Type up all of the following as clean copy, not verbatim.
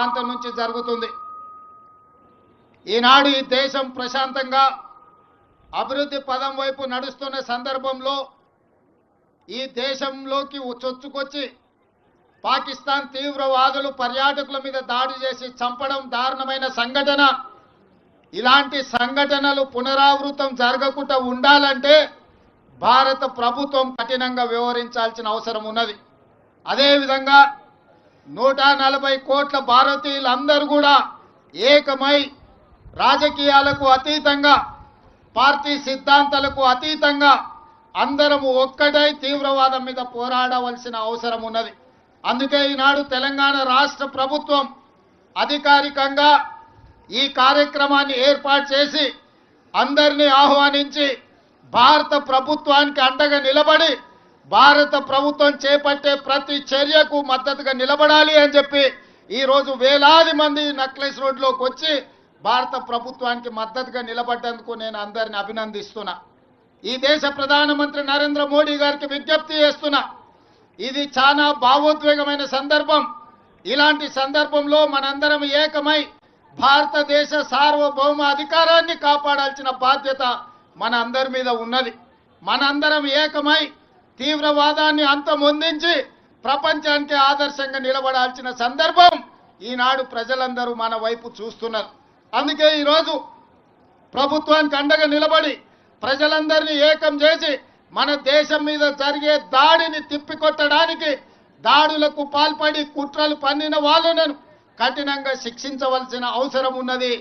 ప్రాంతం నుంచి జరుగుతుంది. ఈనాడు ఈ దేశం ప్రశాంతంగా అభివృద్ధి పదం వైపు నడుస్తున్న సందర్భంలో ఈ దేశంలోకి చొచ్చుకొచ్చి పాకిస్తాన్ తీవ్రవాదులు పర్యాటకుల మీద దాడి చేసి చంపడం దారుణమైన సంఘటన. ఇలాంటి సంఘటనలు పునరావృతం జరగకుండా ఉండాలంటే భారత ప్రభుత్వం కఠినంగా వ్యవహరించాల్సిన అవసరం ఉన్నది. అదేవిధంగా 140 కోట్ల భారతీయులందరూ కూడా ఏకమై రాజకీయాలకు అతీతంగా పార్టీ సిద్ధాంతాలకు అతీతంగా అందరము ఒక్కటై తీవ్రవాదం మీద పోరాడవలసిన అవసరం ఉన్నది. అందుకే ఈనాడు తెలంగాణ రాష్ట్ర ప్రభుత్వం అధికారికంగా ఈ కార్యక్రమాన్ని ఏర్పాటు చేసి అందరినీ ఆహ్వానించి భారత ప్రభుత్వానికి అండగా నిలబడి భారత ప్రభుత్వం చేపట్టే ప్రతి చర్యకు మద్దతుగా నిలబడాలి అని చెప్పి ఈరోజు వేలాది మంది నక్లెస్ రోడ్లోకి వచ్చి భారత ప్రభుత్వానికి మద్దతుగా నిలబడ్డందుకు నేను అందరిని అభినందిస్తున్నా. ఈ దేశ ప్రధానమంత్రి నరేంద్ర మోడీ గారికి విజ్ఞప్తి చేస్తున్నా. ఇది చాలా భావోద్వేగమైన సందర్భం. ఇలాంటి సందర్భంలో మనందరం ఏకమై భారతదేశ సార్వభౌమ అధికారాన్ని కాపాడాల్సిన బాధ్యత మన అందరి మీద ఉన్నది. మనందరం ఏకమై తీవ్రవాదాన్ని అంతమొందించి ప్రపంచానికి ఆదర్శంగా నిలబడాల్సిన సందర్భం ఈనాడు ప్రజలందరూ మన వైపు చూస్తున్నారు. అందుకే ఈరోజు ప్రభుత్వానికి అండగా నిలబడి ప్రజలందరినీ ఏకం చేసి మన దేశం మీద జరిగే దాడిని తిప్పికొట్టడానికి దాడులకు పాల్పడి కుట్రలు పన్నిన వాళ్ళను కఠినంగా శిక్షించవలసిన అవసరం ఉన్నది.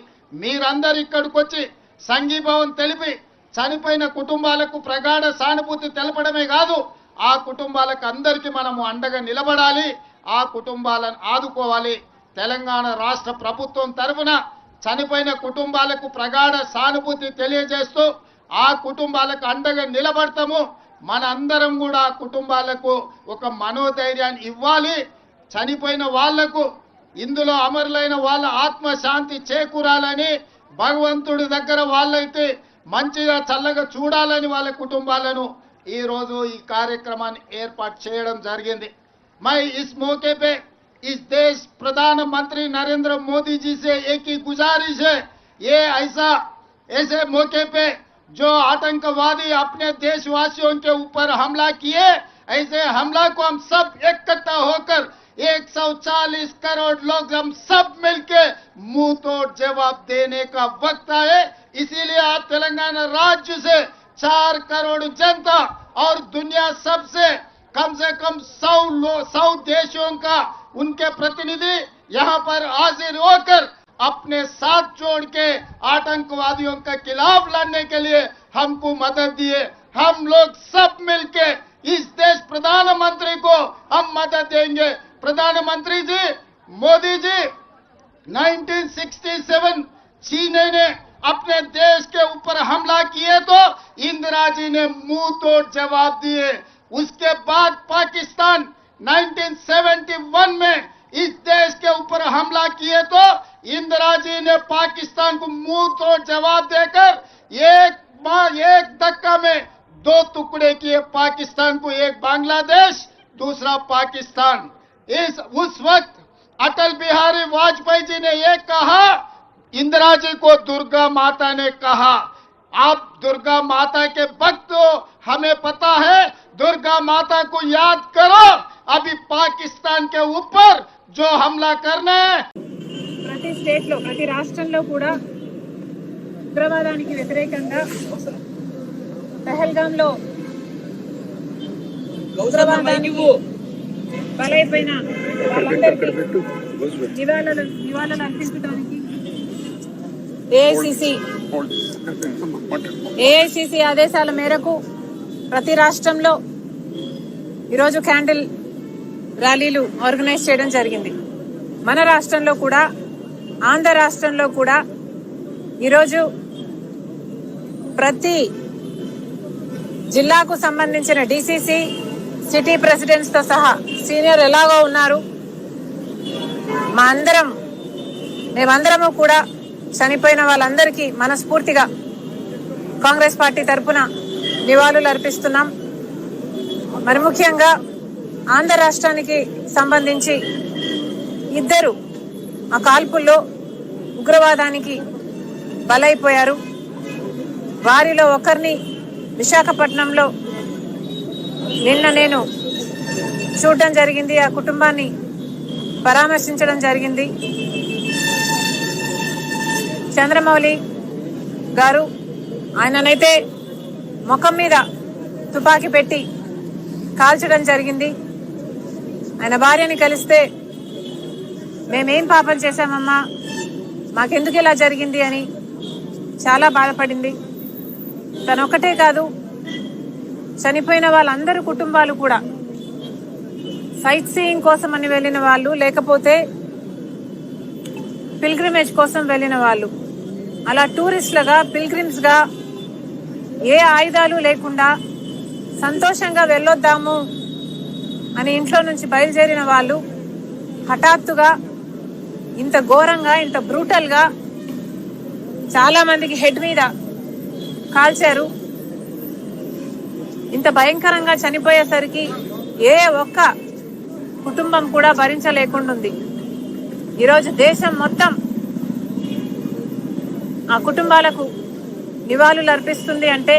మీరందరూ ఇక్కడికి వచ్చి సంఘీభావం తెలిపి చనిపోయిన కుటుంబాలకు ప్రగాఢ సానుభూతి తెలపడమే కాదు, ఆ కుటుంబాలకు అందరికీ మనము అండగా నిలబడాలి, ఆ కుటుంబాలను ఆదుకోవాలి. తెలంగాణ రాష్ట్ర ప్రభుత్వం తరఫున చనిపోయిన కుటుంబాలకు ప్రగాఢ సానుభూతి తెలియజేస్తూ ఆ కుటుంబాలకు అండగా నిలబడతాము. మన అందరం కూడా ఆ కుటుంబాలకు ఒక మనోధైర్యాన్ని ఇవ్వాలి. చనిపోయిన వాళ్లకు ఇందులో అమరులైన వాళ్ళ ఆత్మశాంతి చేకూరాలని భగవంతుడి దగ్గర వాళ్ళైతే మంచిగా చల్లగా చూడాలని వాళ్ళ కుటుంబాలను ఈరోజు ఈ కార్యక్రమాన్ని ఏర్పాటు చేయడం జరిగింది. मैं इस मौके पे इस देश प्रधानमंत्री नरेंद्र मोदी जी से एक ही गुजारिश है, ये ऐसे मौके पे जो आतंकवादी अपने देशवासियों के ऊपर हमला किए, ऐसे हमला को हम सब इकट्ठा होकर 140 करोड़ लोग हम सब मिलके मुंह तोड़ जवाब देने का वक्त आए। इसीलिए आज तेलंगाना राज्य से 4 करोड़ जनता और दुनिया सबसे कम 100 देशों का उनके प्रतिनिधि यहाँ पर हाजिर होकर अपने साथ जोड़ के आतंकवादियों के खिलाफ लड़ने के लिए हमको मदद दिए। हम लोग सब मिलके इस देश प्रधानमंत्री को हम मदद देंगे। प्रधानमंत्री जी मोदी जी 1967 चीन ने अपने देश के ऊपर हमला किए तो इंदिरा जी ने मुंह तोड़ जवाब दिए। उसके बाद पाकिस्तान 1971 में इस देश के ऊपर हमला किए तो इंदिरा जी ने पाकिस्तान को मुंह तोड़ जवाब देकर एक धक्का में 2 टुकड़े किए पाकिस्तान को, एक बांग्लादेश दूसरा पाकिस्तान। उस वक्त अटल बिहारी वाजपेयी जी ने ये कहा, इंदिरा जी को दुर्गा माता ने कहा, आप दुर्गा माता के भक्त हो, हमें पता है, दुर्गा माता को याद करो, अभी पाकिस्तान के ऊपर जो हमला करना है। ప్రతి స్టేట్ లో ప్రతి రాష్ట్రంలో కూడా ఉగ్రవాదానికి వ్యతిరేకంగా పహల్గాంలో ఉగ్రవాదానికి బలైపోయిన వాళ్ళందరికీ నివాళులు అర్పించడానికి ఏఐసిసి ఆదేశాల మేరకు ప్రతి రాష్ట్రంలో ఈరోజు క్యాండిల్ ర్యాలీలు ఆర్గనైజ్ చేయడం జరిగింది. మన రాష్ట్రంలో కూడా ఆంధ్ర రాష్ట్రంలో కూడా ఈరోజు ప్రతి జిల్లాకు సంబంధించిన డిసిసి సిటీ ప్రెసిడెంట్స్ తో సహా సీనియర్ ఎలాగో ఉన్నారు, మేమందరము కూడా చనిపోయిన వాళ్ళందరికీ మనస్ఫూర్తిగా కాంగ్రెస్ పార్టీ తరఫున నివాళులు అర్పిస్తున్నాం. మరి ముఖ్యంగా ఆంధ్ర రాష్ట్రానికి సంబంధించి 2 ఆ కాల్పుల్లో ఉగ్రవాదానికి బలైపోయారు. వారిలో ఒకరిని విశాఖపట్నంలో నిన్న నేను చూడడం జరిగింది. ఆ కుటుంబాన్ని పరామర్శించడం జరిగింది. చంద్రమౌళి గారు ఆయననైతే ముఖం మీద తుపాకీ పెట్టి కాల్చడం జరిగింది. ఆయన భార్యని కలిస్తే మేమేం పాపం చేశామమ్మా, మాకెందుకు ఇలా జరిగింది అని చాలా బాధపడింది. తనొక్కటే కాదు, చనిపోయిన వాళ్ళందరి కుటుంబాలు కూడా సైట్ సీయింగ్ కోసం అని వెళ్ళిన వాళ్ళు, లేకపోతే పిల్గ్రిమేజ్ కోసం వెళ్ళిన వాళ్ళు, అలా టూరిస్టులుగా పిల్గ్రిమ్స్ గా ఏ ఆయుధాలు లేకుండా సంతోషంగా వెళ్ళొద్దాము అని ఇంట్లో నుంచి బయలుదేరిన వాళ్ళు హఠాత్తుగా ఇంత ఘోరంగా, ఇంత బ్రూటల్ గా చాలా మందికి హెడ్ మీద కాల్చారు. ఇంత భయంకరంగా చనిపోయేసరికి ఏ ఒక్క కుటుంబం కూడా భరించలేకుండుంది. ఈరోజు దేశం మొత్తం ఆ కుటుంబాలకు నివాళులు అర్పిస్తుంది. అంటే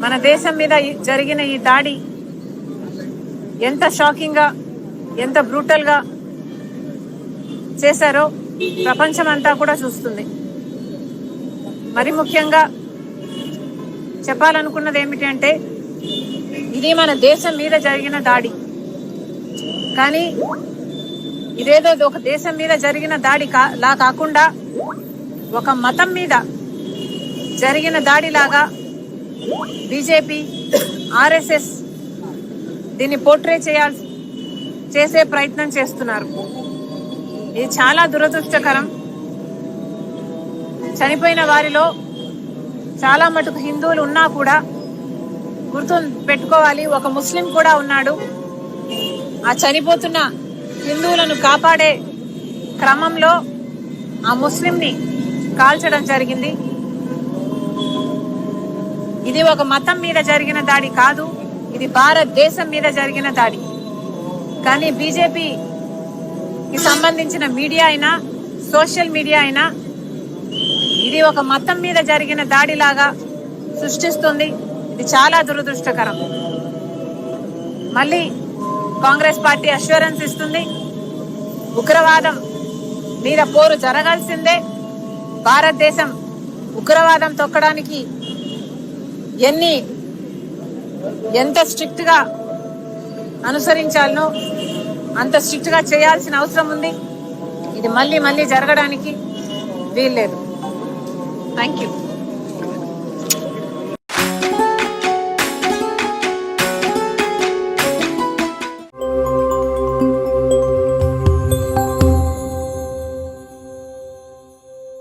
మన దేశం మీద జరిగిన ఈ దాడి ఎంత షాకింగ్ గా, ఎంత బ్రూటల్ గా చేశారో ప్రపంచం అంతా కూడా చూస్తుంది. మరి ముఖ్యంగా చెప్పాలనుకున్నది ఏమిటి అంటే, ఇది మన దేశం మీద జరిగిన దాడి, కానీ ఇదేదో ఒక దేశం మీద జరిగిన దాడి లా కాకుండా ఒక మతం మీద జరిగిన దాడిలాగా బీజేపీ, ఆర్ఎస్ఎస్ దీన్ని పోర్ట్రే చేసే ప్రయత్నం చేస్తున్నారు. ఇది చాలా దురదృష్టకరం. చనిపోయిన వారిలో చాలా మటుకు హిందువులు ఉన్నా కూడా గుర్తు పెట్టుకోవాలి, ఒక ముస్లిం కూడా ఉన్నాడు. ఆ చనిపోతున్న హిందువులను కాపాడే క్రమంలో ఆ ముస్లింని కాల్చడం జరిగింది. ఇది ఒక మతం మీద జరిగిన దాడి కాదు, ఇది భారతదేశం మీద జరిగిన దాడి. కానీ బీజేపీకి సంబంధించిన మీడియా అయినా, సోషల్ మీడియా అయినా ఇది ఒక మతం మీద జరిగిన దాడిలాగా సృష్టిస్తుంది. ఇది చాలా దురదృష్టకరం. మళ్ళీ కాంగ్రెస్ పార్టీ అష్యూరెన్స్ ఇస్తుంది, ఉగ్రవాదం మీద పోరు జరగాల్సిందే. భారతదేశం ఉగ్రవాదం తొక్కడానికి ఎంత స్ట్రిక్ట్ గా అనుసరించాలనో అంత స్ట్రిక్ట్ గా చేయాల్సిన అవసరం ఉంది. ఇది మళ్ళీ జరగడానికి వీల్లేదు. Thank you.